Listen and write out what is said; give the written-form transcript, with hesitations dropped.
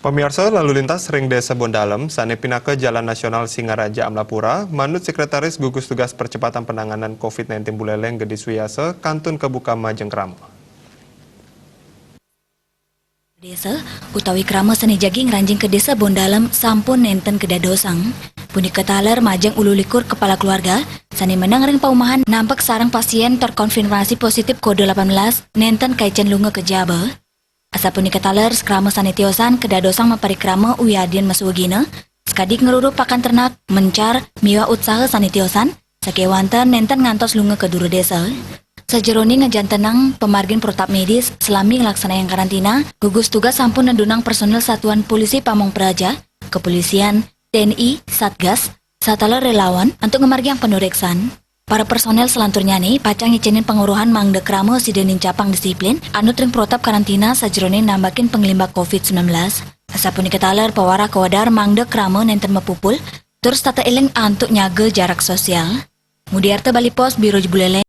Pemirsa lalu lintas ring Desa Bondalem, sane pinaka Jalan Nasional Singaraja Amlapura, manut Sekretaris Gugus Tugas Percepatan Penanganan COVID-19 Buleleng Gedi Suyase, Kantun Kebuka Majeng Krama. Desa utawi krama seni jaging ranjing ke Desa Bondalem sampun nenten kedadosang. Punika taler Majeng Ululikur kepala keluarga, sani menang ring paumahan nampak sarang pasien terkonfirmasi positif kode 18 nenten kaicen lunga kejaba. Asa punika taler skrama sanitiosan kedadosang maparikrama uyadin masuwagina, skadik ngerurup pakan ternak mencar miwa utsaha sanitiosan, sakewanten nenten ngantos lunga ke duru desa. Sajeroni ngajantenang pemargin protap medis selami ngelaksanakan karantina, gugus tugas sampun nedunang personel Satuan Polisi Pamong Praja, Kepolisian, TNI, Satgas, satala relawan untuk ngemargi yang penureksan. Para personel selanturnya nih pacang ngicinin penguruhan mangde krama sidenin capang disiplin anu ring protap karantina sajeroni nambakin penglimbak COVID-19. Asapunika taler pawara kawadar mangde krama nenten mepupul, terus tata eling antuk nyage jarak sosial. Mudiarte Bali Pos Biro Buleleng